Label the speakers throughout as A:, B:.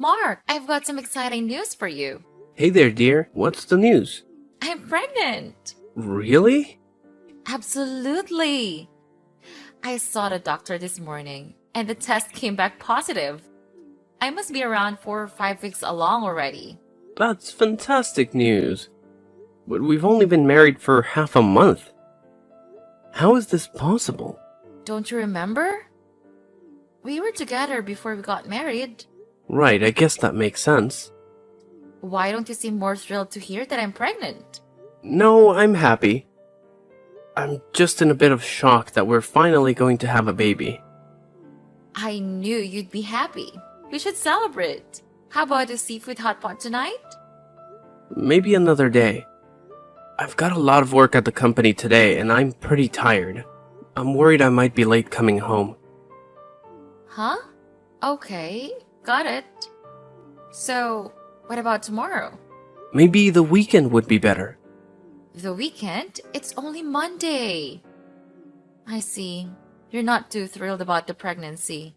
A: Mark, I've got some exciting news for you.
B: Hey there, dear. What's the news?
A: I'm pregnant.
B: Really?
A: Absolutely. I saw the doctor this morning, and the test came back positive. I must be around 4 or 5 weeks along already.
B: That's fantastic news. But we've only been married for half a month. How is this possible?
A: Don't you remember? We were together before we got married.
B: Right, I guess that makes sense.
A: Why don't you seem more thrilled to hear that I'm pregnant?
B: No, I'm happy. I'm just in a bit of shock that we're finally going to have a baby.
A: I knew you'd be happy. We should celebrate. How about a seafood hot pot tonight?
B: Maybe another day. I've got a lot of work at the company today and I'm pretty tired. I'm worried I might be late coming home.
A: Huh? Okay, got it. So, what about tomorrow?
B: Maybe the weekend would be better.
A: The weekend? It's only Monday. I see. You're not too thrilled about the pregnancy.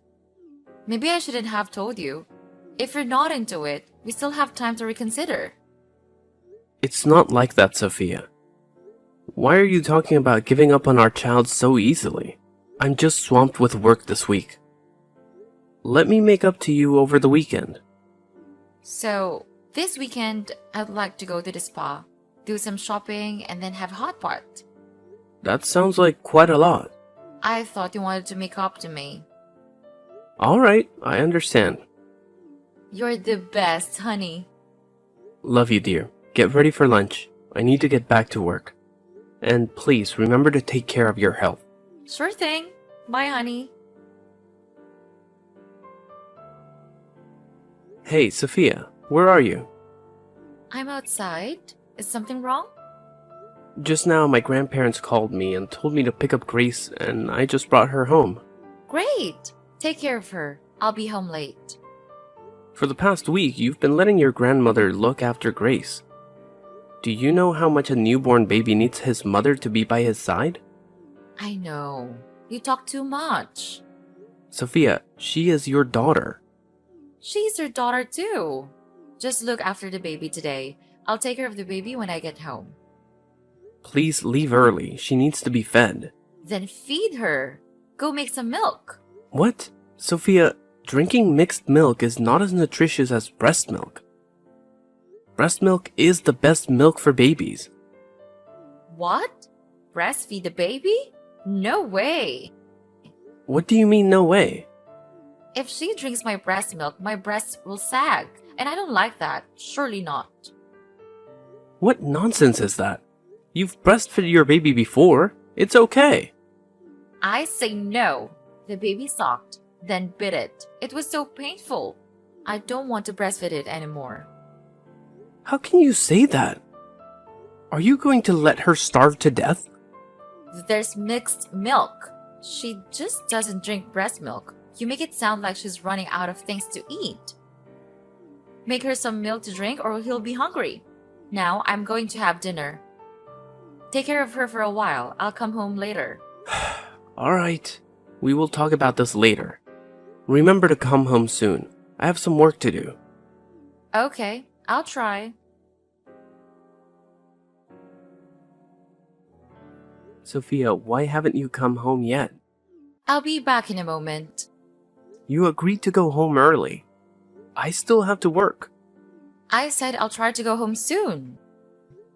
A: Maybe I shouldn't have told you. If you're not into it, we still have time to reconsider.
B: It's not like that, Sophia. Why are you talking about giving up on our child so easily? I'm just swamped with work this week. Let me make up to you over the weekend.
A: So, this weekend, I'd like to go to the spa, do some shopping, and then have a hot pot.
B: That sounds like quite a lot.
A: I thought you wanted to make up to me.
B: Alright, I understand.
A: You're the best, honey.
B: Love you, dear. Get ready for lunch. I need to get back to work. And please remember to take care of your health.
A: Sure thing. Bye, honey.
B: Hey, Sophia, where are you?
A: I'm outside. Is something wrong?
B: Just now, my grandparents called me and told me to pick up Grace, and I just brought her home.
A: Great. Take care of her. I'll be home late.
B: For the past week, you've been letting your grandmother look after Grace. Do you know how much a newborn baby needs his mother to be by his side?
A: I know. You talk too much.
B: Sophia, she is your daughter.
A: She's your daughter too. Just look after the baby today. I'll take care of the baby when I get home.
B: Please leave early. She needs to be fed.
A: Then feed her. Go make some milk.
B: What? Sophia, drinking mixed milk is not as nutritious as breast milk. Breast milk is the best milk for babies.
A: What? Breastfeed the baby? No way.
B: What do you mean, no way?
A: If she drinks my breast milk, my breasts will sag. And I don't like that. Surely not.
B: What nonsense is that? You've breastfed your baby before. It's okay.
A: I say no. The baby sucked, then bit it. It was so painful. I don't want to breastfeed it anymore.
B: How can you say that? Are you going to let her starve to death?
A: There's mixed milk. She just doesn't drink breast milk. You make it sound like she's running out of things to eat. Make her some milk to drink or he'll be hungry. Now I'm going to have dinner. Take care of her for a while. I'll come home later.
B: Alright, we will talk about this later. Remember to come home soon. I have some work to do.
A: Okay, I'll try.
B: Sophia, why haven't you come home yet?
A: I'll be back in a moment.
B: You agreed to go home early. I still have to work.
A: I said I'll try to go home soon.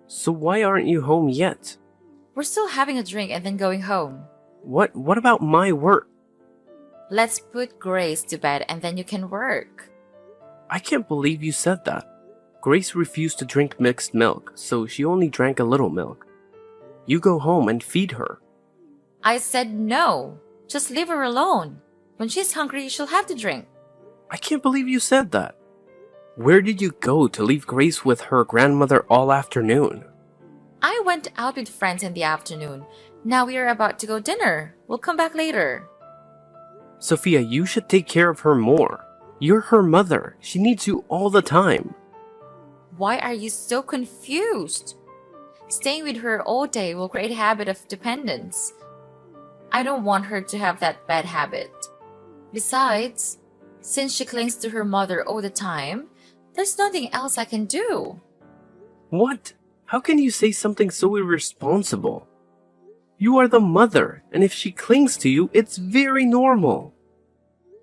B: So why aren't you home yet?
A: We're still having a drink and then going home.
B: What about my work?
A: Let's put Grace to bed and then you can work.
B: I can't believe you said that. Grace refused to drink mixed milk, so she only drank a little milk. You go home and feed her.
A: I said no. Just leave her alone. When she's hungry, she'll have to drink.
B: I can't believe you said that. Where did you go to leave Grace with her grandmother all afternoon?
A: I went out with friends in the afternoon. Now we are about to go dinner. We'll come back later.
B: Sophia, you should take care of her more. You're her mother. She needs you all the time.
A: Why are you so confused? Staying with her all day will create a habit of dependence. I don't want her to have that bad habit. Besides, Since she clings to her mother all the time, there's nothing else I can do.
B: What? How can you say something so irresponsible? You are the mother, and if she clings to you, it's very normal.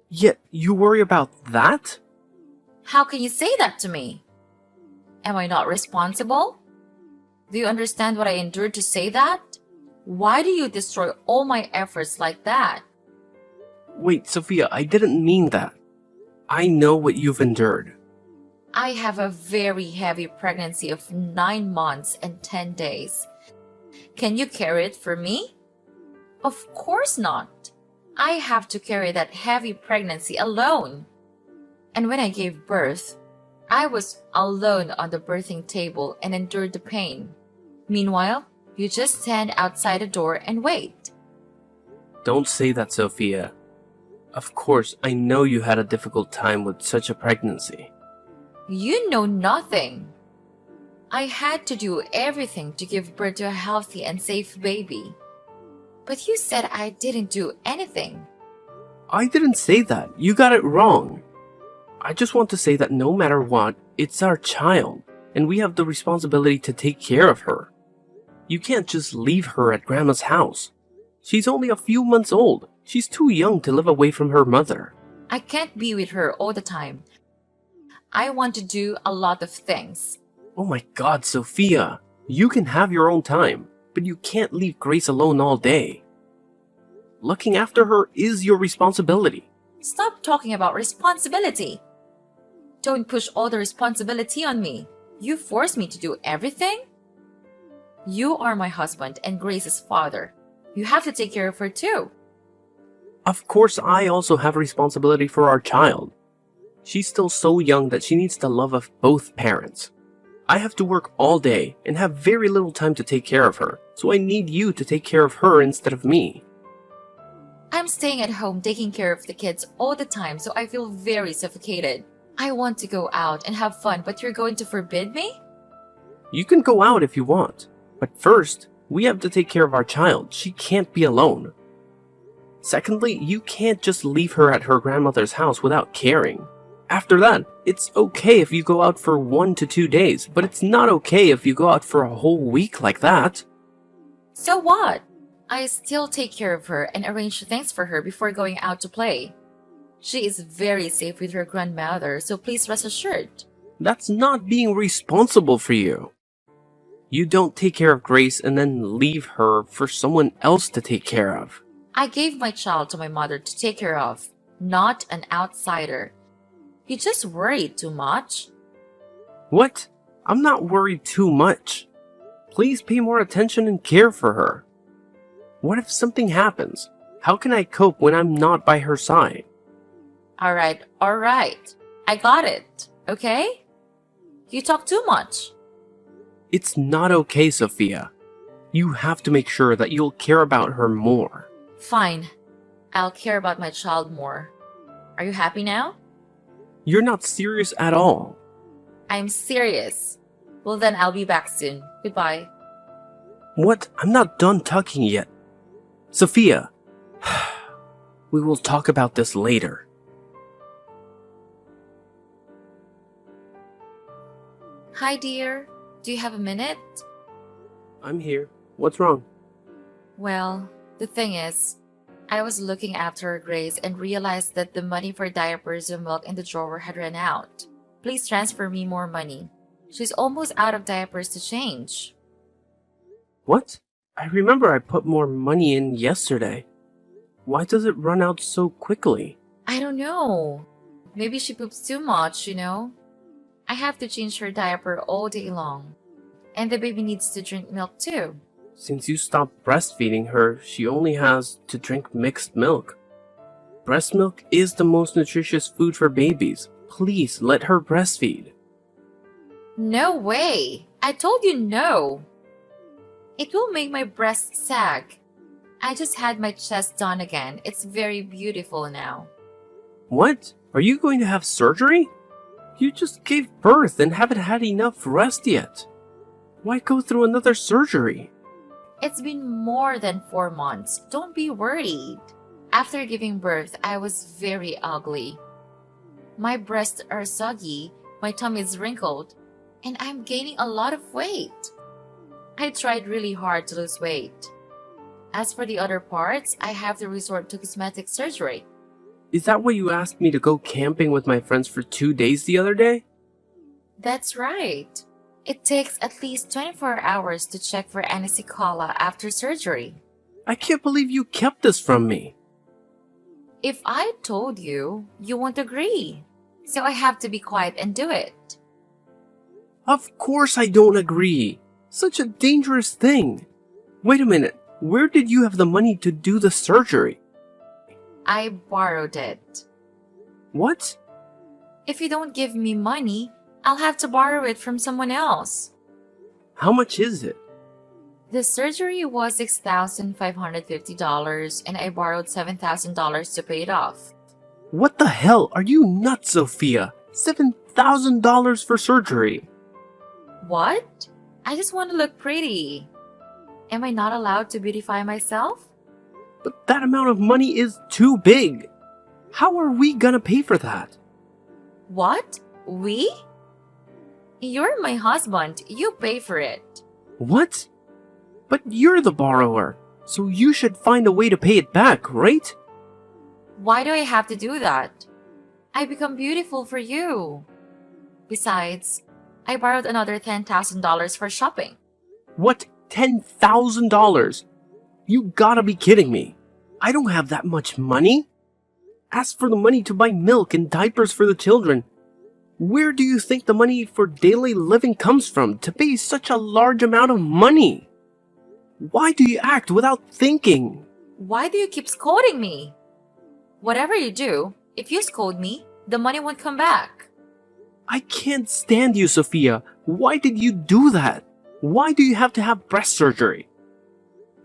B: Yet you worry about that?
A: How can you say that to me? Am I not responsible? Do you understand what I endured to say that? Why do you destroy all my efforts like that?
B: Wait, Sophia, I didn't mean that. I know what you've endured.
A: I have a very heavy pregnancy of 9 months and 10 days. Can you carry it for me? Of course not. I have to carry that heavy pregnancy alone. And when I gave birth, I was alone on the birthing table and endured the pain. Meanwhile, you just stand outside the door and wait.
B: Don't say that, Sophia. Of course, I know you had a difficult time with such a pregnancy.
A: You know nothing. I had to do everything to give birth to a healthy and safe baby. But you said I didn't do anything.
B: I didn't say that. You got it wrong. I just want to say that no matter what, it's our child, and we have the responsibility to take care of her. You can't just leave her at Grandma's house. She's only a few months old. She's too young to live away from her mother.
A: I can't be with her all the time. I want to do a lot of things.
B: Oh my God, Sophia. You can have your own time, but you can't leave Grace alone all day. Looking after her is your responsibility.
A: Stop talking about responsibility. Don't push all the responsibility on me. You force me to do everything? You are my husband and Grace's father. You have to take care of her too.
B: Of course, I also have responsibility for our child. She's still so young that she needs the love of both parents. I have to work all day and have very little time to take care of her, so I need you to take care of her instead of me.
A: I'm staying at home taking care of the kids all the time, so I feel very suffocated. I want to go out and have fun, but you're going to forbid me?
B: You can go out if you want, but first, we have to take care of our child. She can't be alone. Secondly, you can't just leave her at her grandmother's house without caring. After that, it's okay if you go out for 1 to 2 days, but it's not okay if you go out for a whole week like that.
A: So what? I still take care of her and arrange things for her before going out to play. She is very safe with her grandmother, so please rest assured.
B: That's not being responsible for you. You don't take care of Grace and then leave her for someone else to take care of.
A: I gave my child to my mother to take care of, not an outsider. You just worry too much.
B: What? I'm not worried too much. Please pay more attention and care for her. What if something happens? How can I cope when I'm not by her side?
A: Alright. I got it, okay? You talk too much.
B: It's not okay, Sophia. You have to make sure that you'll care about her more.
A: Fine. I'll care about my child more. Are you happy now?
B: You're not serious at all.
A: I'm serious. Well then, I'll be back soon. Goodbye.
B: What? I'm not done talking yet. Sophia, we will talk about this later.
A: Hi, dear. Do you have a minute?
B: I'm here. What's wrong?
A: Well, the thing is, I was looking after Grace and realized that the money for diapers and milk in the drawer had run out. Please transfer me more money. She's almost out of diapers to change.
B: What? I remember I put more money in yesterday. Why does it run out so quickly?
A: I don't know. Maybe she poops too much, you know? I have to change her diaper all day long. And the baby needs to drink milk too.
B: Since you stopped breastfeeding her, she only has to drink mixed milk. Breast milk is the most nutritious food for babies. Please let her breastfeed.
A: No way! I told you no! It will make my breasts sag. I just had my chest done again. It's very beautiful now.
B: What? Are you going to have surgery? You just gave birth and haven't had enough rest yet. Why go through another surgery?
A: It's been more than 4 months. Don't be worried. After giving birth, I was very ugly. My breasts are soggy, my tummy is wrinkled, and I'm gaining a lot of weight. I tried really hard to lose weight. As for the other parts, I have to resort to cosmetic surgery.
B: Is that why you asked me to go camping with my friends for 2 days the other day?
A: That's right. It takes at least 24 hours to check for any sequela after surgery.
B: I can't believe you kept this from me.
A: If I told you, you won't agree. So I have to be quiet and do it.
B: Of course I don't agree. Such a dangerous thing. Wait a minute. Where did you have the money to do the surgery?
A: I borrowed it.
B: What?
A: If you don't give me money, I'll have to borrow it from someone else.
B: How much is it?
A: The surgery was $6,550 and I borrowed $7,000 to pay it off.
B: What the hell? Are you nuts, Sophia? $7,000 for surgery.
A: What? I just want to look pretty. Am I not allowed to beautify myself?
B: But that amount of money is too big. How are we gonna pay for that?
A: What? We? You're my husband. You pay for it.
B: What? But you're the borrower, so you should find a way to pay it back, right?
A: Why do I have to do that? I become beautiful for you. Besides, I borrowed another $10,000 for shopping.
B: What? $10,000? You gotta be kidding me. I don't have that much money. As for the money to buy milk and diapers for the children, where do you think the money for daily living comes from to pay such a large amount of money? Why do you act without thinking?
A: Why do you keep scolding me? Whatever you do, if you scold me, the money won't come back.
B: I can't stand you, Sophia. Why did you do that? Why do you have to have breast surgery?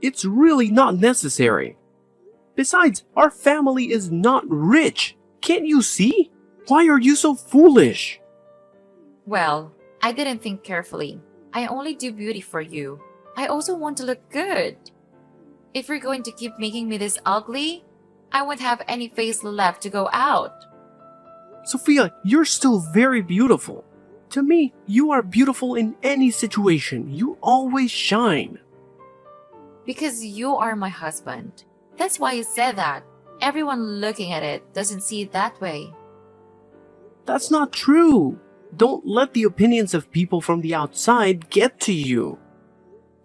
B: It's really not necessary. Besides, our family is not rich. Can't you see? Why are you so foolish?
A: Well, I didn't think carefully. I only do beauty for you. I also want to look good. If you're going to keep making me this ugly, I won't have any face left to go out.
B: Sophia, you're still very beautiful. To me, you are beautiful in any situation. You always shine.
A: Because you are my husband. That's why you said that. Everyone looking at it doesn't see it that way.
B: That's not true. Don't let the opinions of people from the outside get to you.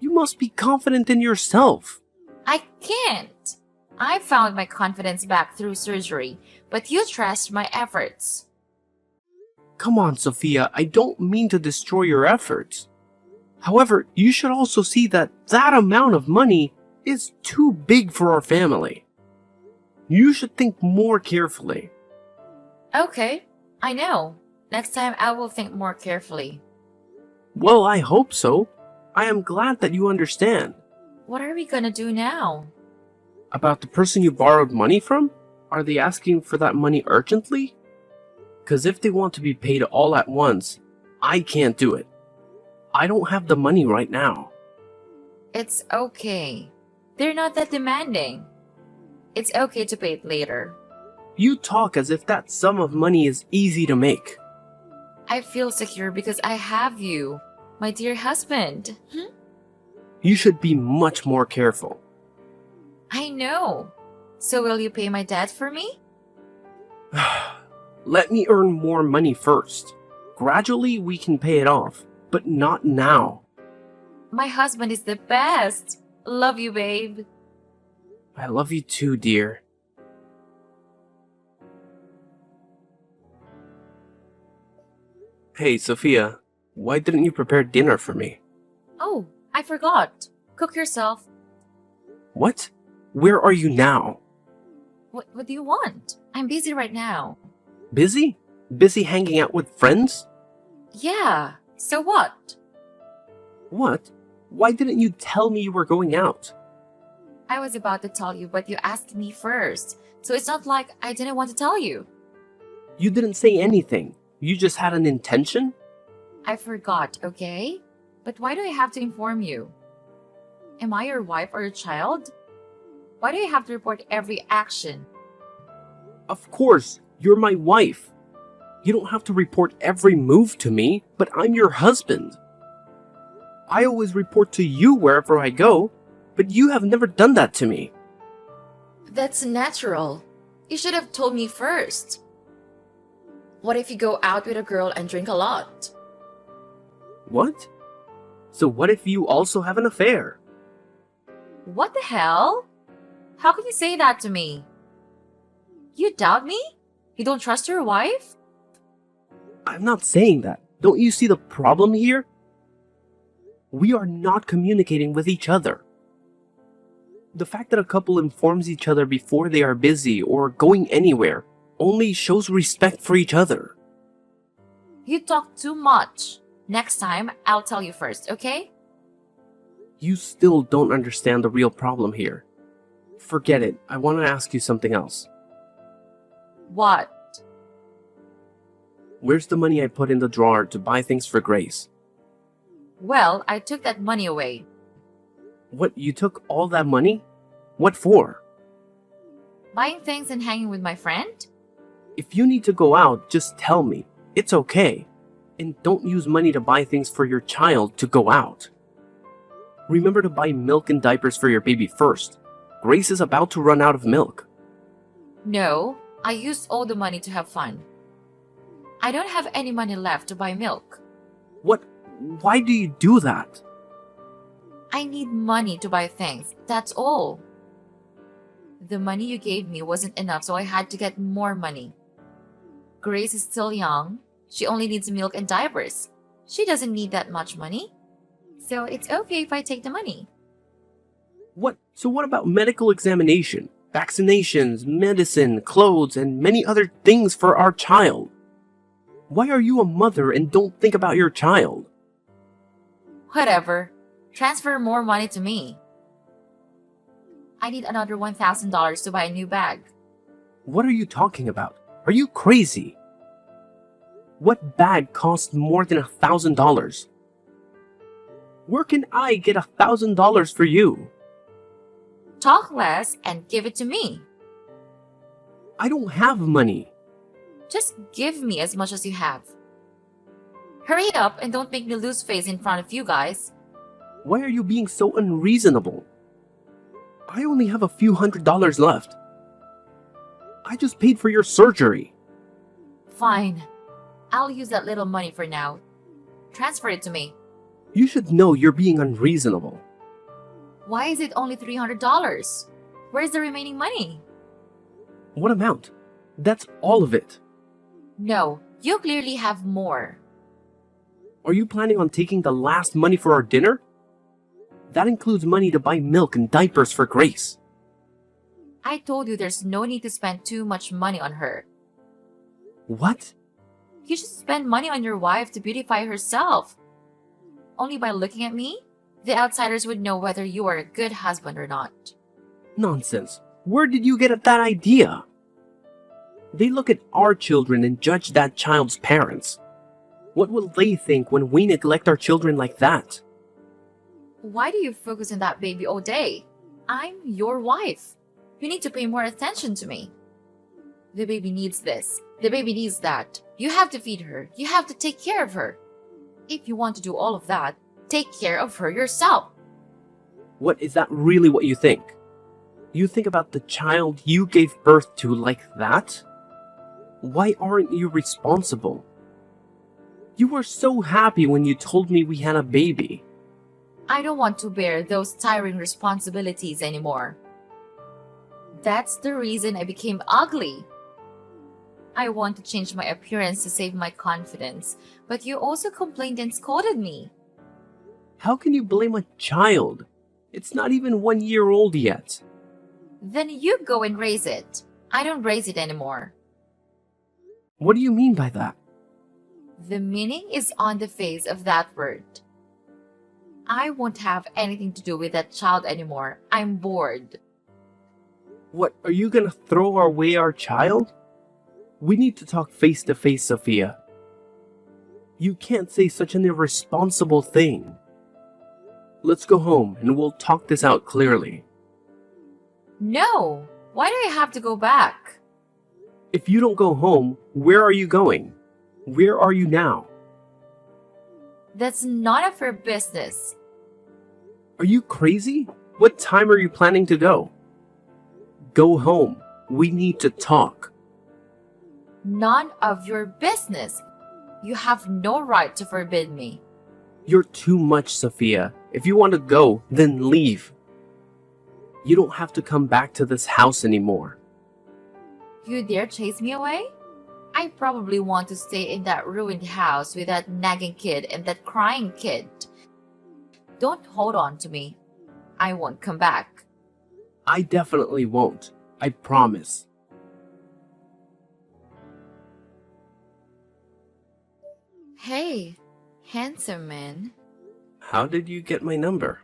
B: You must be confident in yourself.
A: I can't. I found my confidence back through surgery, but you trashed my efforts.
B: Come on, Sophia, I don't mean to destroy your efforts. However, you should also see that that amount of money is too big for our family. You should think more carefully.
A: Okay, I know. Next time I will think more carefully.
B: Well, I hope so. I am glad that you understand.
A: What are we gonna do now?
B: About the person you borrowed money from? Are they asking for that money urgently? Because if they want to be paid all at once, I can't do it. I don't have the money right now.
A: It's okay. They're not that demanding. It's okay to pay it later.
B: You talk as if that sum of money is easy to make.
A: I feel secure because I have you, my dear husband.
B: You should be much more careful.
A: I know. So will you pay my debt for me?
B: Let me earn more money first. Gradually we can pay it off, but not now.
A: My husband is the best. Love you, babe.
B: I love you too, dear. Hey, Sophia, why didn't you prepare dinner for me?
A: Oh, I forgot. Cook yourself.
B: What? Where are you now?
A: What do you want? I'm busy right now.
B: Busy? Busy hanging out with friends?
A: Yeah, so what?
B: What? Why didn't you tell me you were going out?
A: I was about to tell you, but you asked me first. So it's not like I didn't want to tell you.
B: You didn't say anything. You just had an intention?
A: I forgot, okay? But why do I have to inform you? Am I your wife or your child? Why do I have to report every action?
B: Of course, you're my wife. You don't have to report every move to me, but I'm your husband. I always report to you wherever I go, but you have never done that to me.
A: That's natural. You should have told me first. What if you go out with a girl and drink a lot?
B: What? So what if you also have an affair?
A: What the hell? How can you say that to me? You doubt me? You don't trust your wife?
B: I'm not saying that. Don't you see the problem here? We are not communicating with each other. The fact that a couple informs each other before they are busy or going anywhere only shows respect for each other.
A: You talk too much. Next time, I'll tell you first, okay?
B: You still don't understand the real problem here. Forget it. I want to ask you something else.
A: What?
B: Where's the money I put in the drawer to buy things for Grace?
A: Well, I took that money away.
B: What, you took all that money? What for?
A: Buying things and hanging with my friend?
B: If you need to go out, just tell me. It's okay. And don't use money to buy things for your child to go out. Remember to buy milk and diapers for your baby first. Grace is about to run out of milk.
A: No, I used all the money to have fun. I don't have any money left to buy milk.
B: What? Why do you do that?
A: I need money to buy things, that's all. The money you gave me wasn't enough, so I had to get more money. Grace is still young. She only needs milk and diapers. She doesn't need that much money. So it's okay if I take the money.
B: What? So what about medical examination, vaccinations, medicine, clothes, and many other things for our child? Why are you a mother and don't think about your child?
A: Whatever. Transfer more money to me. I need another $1,000 to buy a new bag.
B: What are you talking about? Are you crazy? What bag costs more than $1,000? Where can I get $1,000 for you?
A: Talk less and give it to me.
B: I don't have money.
A: Just give me as much as you have. Hurry up and don't make me lose face in front of you guys.
B: Why are you being so unreasonable? I only have a few $100s left. I just paid for your surgery.
A: Fine. I'll use that little money for now. Transfer it to me.
B: You should know you're being unreasonable.
A: Why is it only $300? Where's the remaining money?
B: What amount? That's all of it.
A: No, you clearly have more.
B: Are you planning on taking the last money for our dinner? That includes money to buy milk and diapers for Grace.
A: I told you there's no need to spend too much money on her.
B: What?
A: You should spend money on your wife to beautify herself. Only by looking at me, the outsiders would know whether you are a good husband or not.
B: Nonsense. Where did you get that idea? They look at our children and judge that child's parents. What will they think when we neglect our children like that?
A: Why do you focus on that baby all day? I'm your wife. You need to pay more attention to me. The baby needs this. The baby needs that. You have to feed her. You have to take care of her. If you want to do all of that, take care of her yourself.
B: What, is that really what you think? You think about the child you gave birth to like that? Why aren't you responsible? You were so happy when you told me we had a baby.
A: I don't want to bear those tiring responsibilities anymore. That's the reason I became ugly. I want to change my appearance to save my confidence, but you also complained and scolded me.
B: How can you blame a child? It's not even 1 year old yet.
A: Then you go and raise it. I don't raise it anymore.
B: What do you mean by that?
A: The meaning is on the face of that word. I won't have anything to do with that child anymore. I'm bored.
B: What, are you gonna throw away our child? We need to talk face to face, Sophia. You can't say such an irresponsible thing. Let's go home and we'll talk this out clearly.
A: No! Why do I have to go back?
B: If you don't go home, where are you going? Where are you now?
A: That's none of your business.
B: Are you crazy? What time are you planning to go? Go home. We need to talk.
A: None of your business. You have no right to forbid me.
B: You're too much, Sophia. If you want to go, then leave. You don't have to come back to this house anymore.
A: You dare chase me away? I probably want to stay in that ruined house with that nagging kid and that crying kid. Don't hold on to me. I won't come back.
B: I definitely won't. I promise.
A: Hey, handsome man.
B: How did you get my number?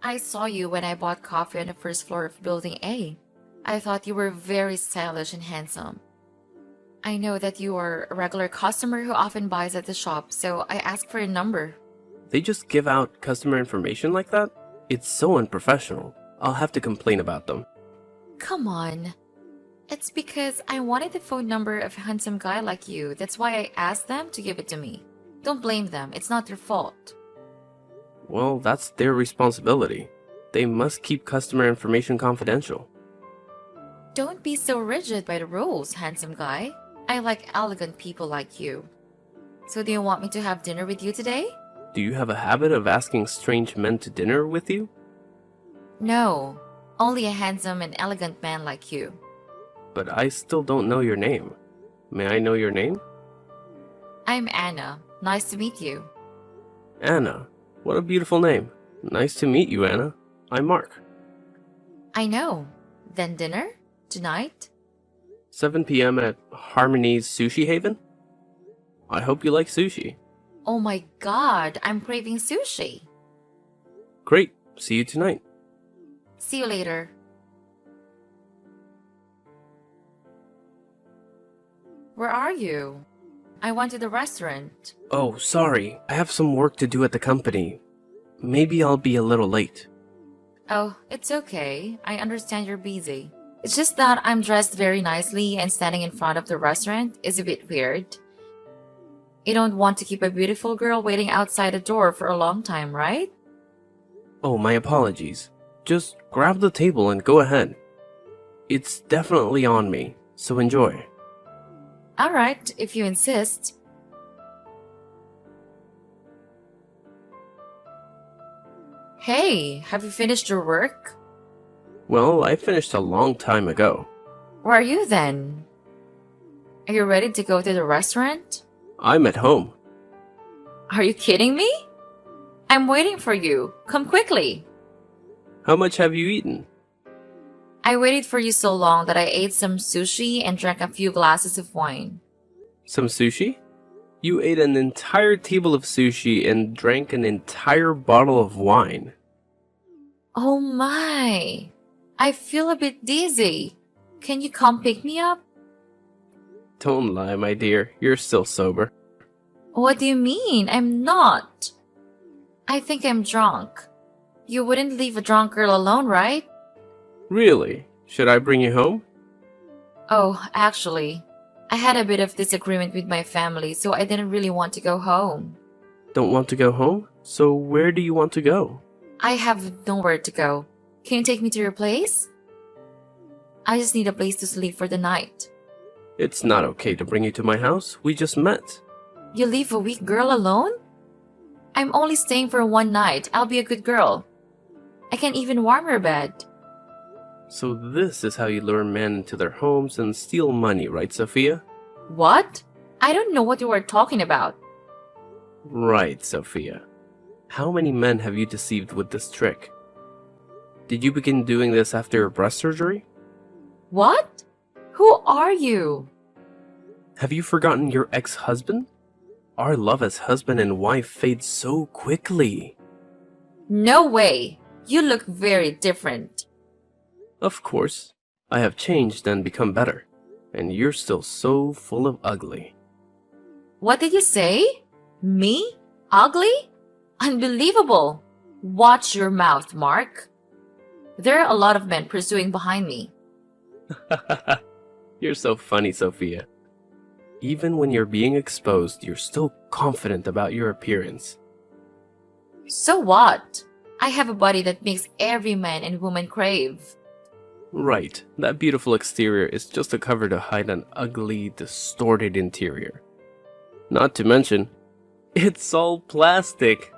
A: I saw you when I bought coffee on the first floor of Building A. I thought you were very stylish and handsome. I know that you are a regular customer who often buys at the shop, so I asked for your number.
B: They just give out customer information like that? It's so unprofessional. I'll have to complain about them.
A: Come on. It's because I wanted the phone number of a handsome guy like you. That's why I asked them to give it to me. Don't blame them. It's not their fault.
B: Well, that's their responsibility. They must keep customer information confidential.
A: Don't be so rigid by the rules, handsome guy. I like elegant people like you. So do you want me to have dinner with you today?
B: Do you have a habit of asking strange men to dinner with you?
A: No, only a handsome and elegant man like you.
B: But I still don't know your name. May I know your name?
A: I'm Anna. Nice to meet you.
B: Anna. What a beautiful name. Nice to meet you, Anna. I'm Mark.
A: I know. Then dinner? Tonight?
B: 7 p.m. at Harmony's Sushi Haven? I hope you like sushi.
A: Oh my god, I'm craving sushi.
B: Great. See you tonight.
A: See you later. Where are you? I went to the restaurant.
B: Oh, sorry. I have some work to do at the company. Maybe I'll be a little late.
A: Oh, it's okay. I understand you're busy. It's just that I'm dressed very nicely and standing in front of the restaurant is a bit weird. You don't want to keep a beautiful girl waiting outside the door for a long time, right?
B: Oh, my apologies. Just grab the table and go ahead. It's definitely on me, so enjoy.
A: Alright, if you insist. Hey, have you finished your work?
B: Well, I finished a long time ago.
A: Where are you then? Are you ready to go to the restaurant?
B: I'm at home.
A: Are you kidding me? I'm waiting for you. Come quickly.
B: How much have you eaten?
A: I waited for you so long that I ate some sushi and drank a few glasses of wine.
B: Some sushi? You ate an entire table of sushi and drank an entire bottle of wine.
A: Oh my! I feel a bit dizzy. Can you come pick me up?
B: Don't lie, my dear. You're still sober.
A: What do you mean? I'm not. I think I'm drunk. You wouldn't leave a drunk girl alone, right?
B: Really? Should I bring you home?
A: Oh, actually, I had a bit of disagreement with my family, so I didn't really want to go home.
B: Don't want to go home? So where do you want to go?
A: I have nowhere to go. Can you take me to your place? I just need a place to sleep for the night.
B: It's not okay to bring you to my house. We just met.
A: You leave a weak girl alone? I'm only staying for one night. I'll be a good girl. I can even warm her bed.
B: So this is how you lure men into their homes and steal money, right, Sophia?
A: What? I don't know what you are talking about.
B: Right, Sophia. How many men have you deceived with this trick? Did you begin doing this after your breast surgery?
A: What? Who are you?
B: Have you forgotten your ex-husband? Our love as husband and wife fades so quickly.
A: No way. You look very different.
B: Of course, I have changed and become better, and you're still so full of ugly.
A: What did you say? Me? Ugly? Unbelievable. Watch your mouth, Mark. There are a lot of men pursuing behind me.
B: You're so funny, Sophia. Even when you're being exposed, you're still confident about your appearance.
A: So what? I have a body that makes every man and woman crave.
B: Right, that beautiful exterior is just a cover to hide an ugly, distorted interior. Not to mention, it's all plastic.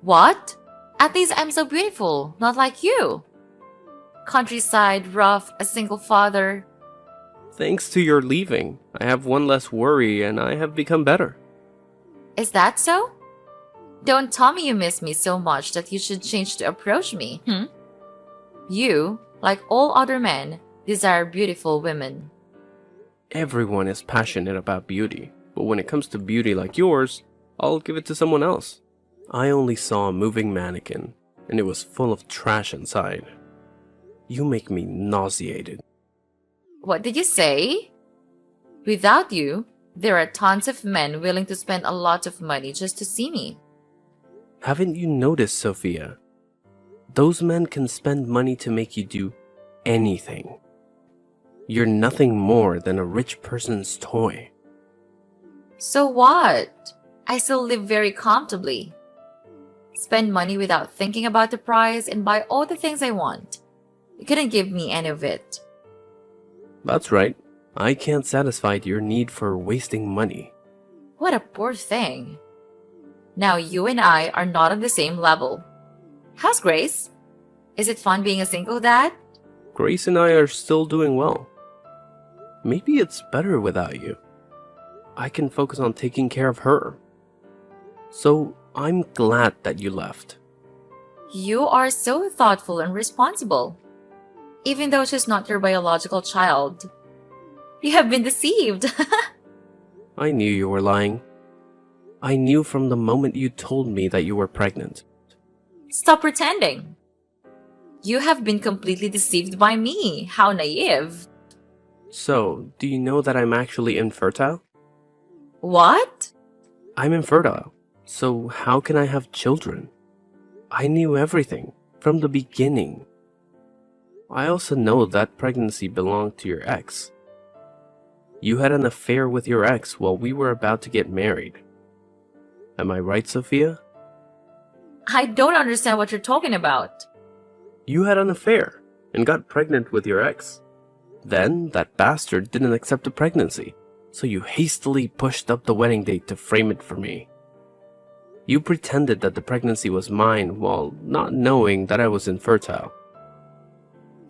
A: What? At least I'm so beautiful, not like you. Countryside, rough, a single father.
B: Thanks to your leaving, I have one less worry and I have become better.
A: Is that so? Don't tell me you miss me so much that you should change to approach me. You, like all other men, desire beautiful women.
B: Everyone is passionate about beauty, but when it comes to beauty like yours, I'll give it to someone else. I only saw a moving mannequin, and it was full of trash inside. You make me nauseated.
A: What did you say? Without you, there are tons of men willing to spend a lot of money just to see me.
B: Haven't you noticed, Sophia? Those men can spend money to make you do anything. You're nothing more than a rich person's toy.
A: So what? I still live very comfortably. Spend money without thinking about the price and buy all the things I want. You couldn't give me any of it.
B: That's right. I can't satisfy your need for wasting money.
A: What a poor thing. Now you and I are not on the same level. How's Grace? Is it fun being a single dad?
B: Grace and I are still doing well. Maybe it's better without you. I can focus on taking care of her. So I'm glad that you left.
A: You are so thoughtful and responsible. Even though she's not your biological child. You have been deceived.
B: I knew you were lying. I knew from the moment you told me that you were pregnant.
A: Stop pretending. You have been completely deceived by me. How naive.
B: So, do you know that I'm actually infertile?
A: What?
B: I'm infertile. So how can I have children? I knew everything from the beginning. I also know that pregnancy belonged to your ex. You had an affair with your ex while we were about to get married. Am I right, Sophia?
A: I don't understand what you're talking about.
B: You had an affair and got pregnant with your ex. Then that bastard didn't accept the pregnancy, so you hastily pushed up the wedding date to frame it for me. You pretended that the pregnancy was mine while not knowing that I was infertile.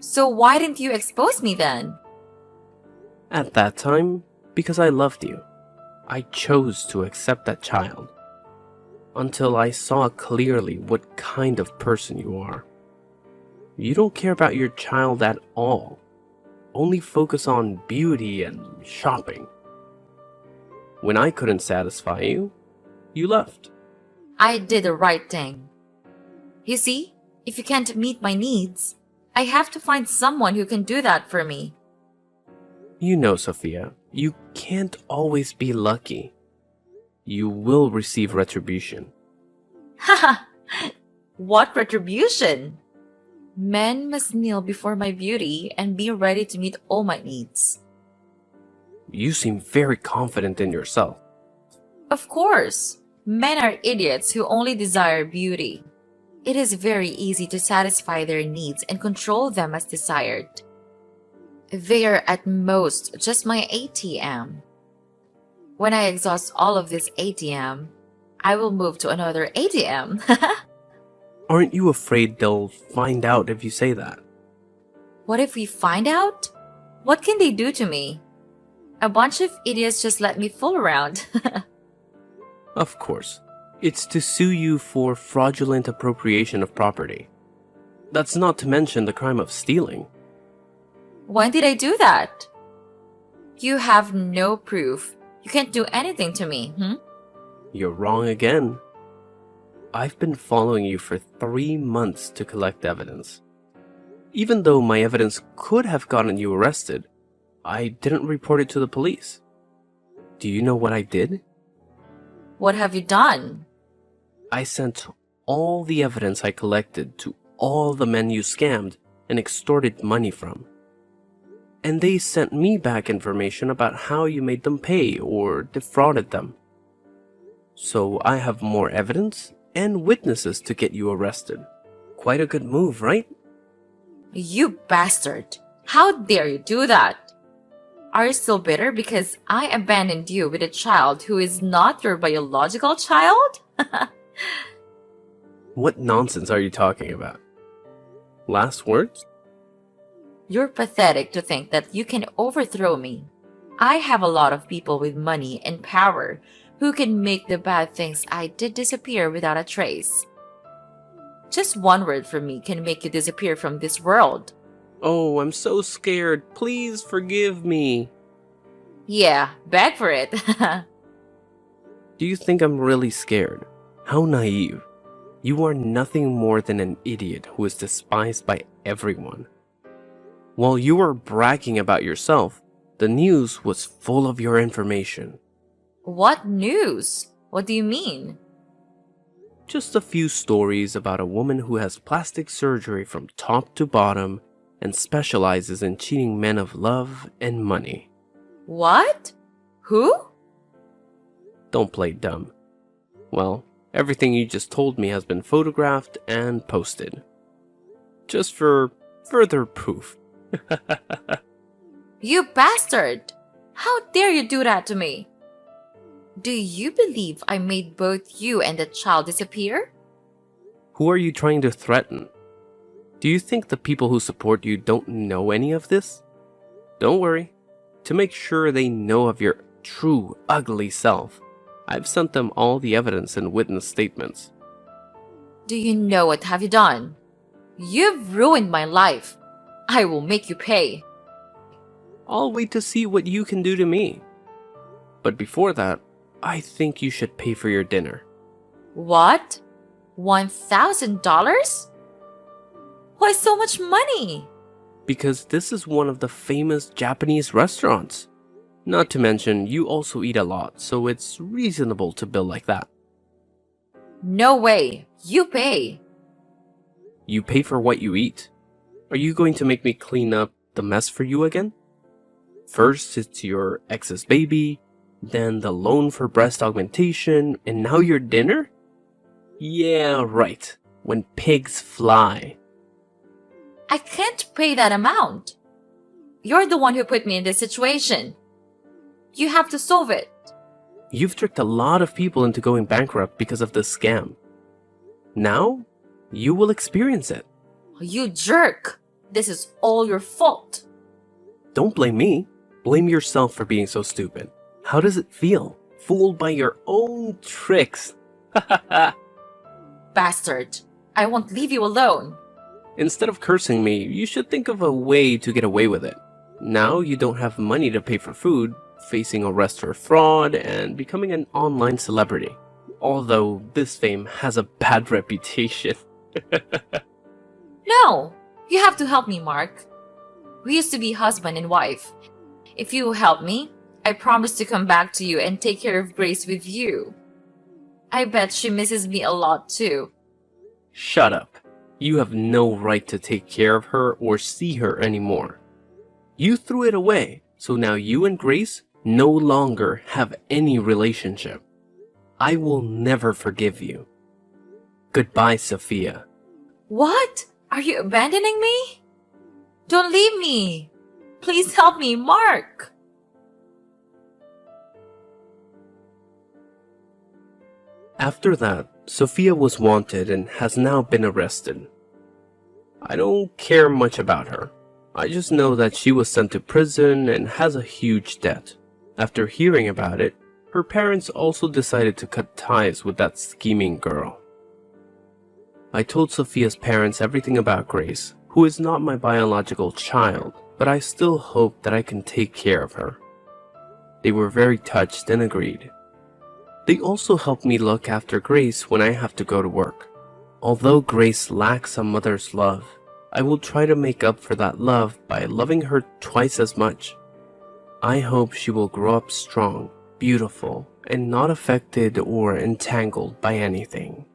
A: So why didn't you expose me then?
B: At that time, because I loved you, I chose to accept that child. Until I saw clearly what kind of person you are. You don't care about your child at all. Only focus on beauty and shopping. When I couldn't satisfy you, you left.
A: I did the right thing. You see, if you can't meet my needs, I have to find someone who can do that for me.
B: You know, Sophia, you can't always be lucky. You will receive retribution.
A: Haha! What retribution? Men must kneel before my beauty and be ready to meet all my needs.
B: You seem very confident in yourself.
A: Of course, men are idiots who only desire beauty. It is very easy to satisfy their needs and control them as desired. They are at most just my ATM. When I exhaust all of this ATM, I will move to another ATM.
B: Aren't you afraid they'll find out if you say that?
A: What if we find out? What can they do to me? A bunch of idiots just let me fool around.
B: Of course. It's to sue you for fraudulent appropriation of property. That's not to mention the crime of stealing.
A: When did I do that? You have no proof. You can't do anything to me,
B: You're wrong again. I've been following you for 3 months to collect evidence. Even though my evidence could have gotten you arrested, I didn't report it to the police. Do you know what I did?
A: What have you done?
B: I sent all the evidence I collected to all the men you scammed and extorted money from. and they sent me back information about how you made them pay or defrauded them. So I have more evidence and witnesses to get you arrested. Quite a good move, right?
A: You bastard! How dare you do that? Are you still bitter because I abandoned you with a child who is not your biological child?
B: What nonsense are you talking about? Last words?
A: You're pathetic to think that you can overthrow me. I have a lot of people with money and power who can make the bad things I did disappear without a trace. Just one word from me can make you disappear from this world.
B: Oh, I'm so scared. Please forgive me.
A: Yeah, beg for it.
B: Do you think I'm really scared? How naive. You are nothing more than an idiot who is despised by everyone. While you were bragging about yourself, the news was full of your information.
A: What news? What do you mean?
B: Just a few stories about a woman who has plastic surgery from top to bottom and specializes in cheating men of love and money.
A: What? Who?
B: Don't play dumb. Well, everything you just told me has been photographed and posted. Just for further proof.
A: You bastard! How dare you do that to me? Do you believe I made both you and the child disappear?
B: Who are you trying to threaten? Do you think the people who support you don't know any of this? Don't worry. To make sure they know of your true ugly self, I've sent them all the evidence and witness statements.
A: Do you know what have you done? You've ruined my life. I will make you pay.
B: I'll wait to see what you can do to me. But before that, I think you should pay for your dinner.
A: What? $1,000? Why so much money?
B: Because this is one of the famous Japanese restaurants. Not to mention, you also eat a lot, so it's reasonable to bill like that.
A: No way. You pay.
B: You pay for what you eat. Are you going to make me clean up the mess for you again? First, it's your ex's baby, then the loan for breast augmentation, and now your dinner? Yeah, right. When pigs fly.
A: I can't pay that amount. You're the one who put me in this situation. You have to solve it.
B: You've tricked a lot of people into going bankrupt because of this scam. Now, you will experience it.
A: You jerk. This is all your fault.
B: Don't blame me. Blame yourself for being so stupid. How does it feel? Fooled by your own tricks.
A: Bastard. I won't leave you alone.
B: Instead of cursing me, you should think of a way to get away with it. Now you don't have money to pay for food, facing arrest for fraud, and becoming an online celebrity. Although this fame has a bad reputation.
A: No, you have to help me, Mark. We used to be husband and wife. If you help me, I promise to come back to you and take care of Grace with you. I bet she misses me a lot too.
B: Shut up. You have no right to take care of her or see her anymore. You threw it away, so now you and Grace no longer have any relationship. I will never forgive you. Goodbye, Sophia.
A: What? Are you abandoning me? Don't leave me. Please help me, Mark.
B: After that, Sophia was wanted and has now been arrested. I don't care much about her. I just know that she was sent to prison and has a huge debt. After hearing about it, her parents also decided to cut ties with that scheming girl. I told Sophia's parents everything about Grace, who is not my biological child, but I still hope that I can take care of her. They were very touched and agreed. They also helped me look after Grace when I have to go to work. Although Grace lacks a mother's love, I will try to make up for that love by loving her twice as much. I hope she will grow up strong, beautiful, and not affected or entangled by anything.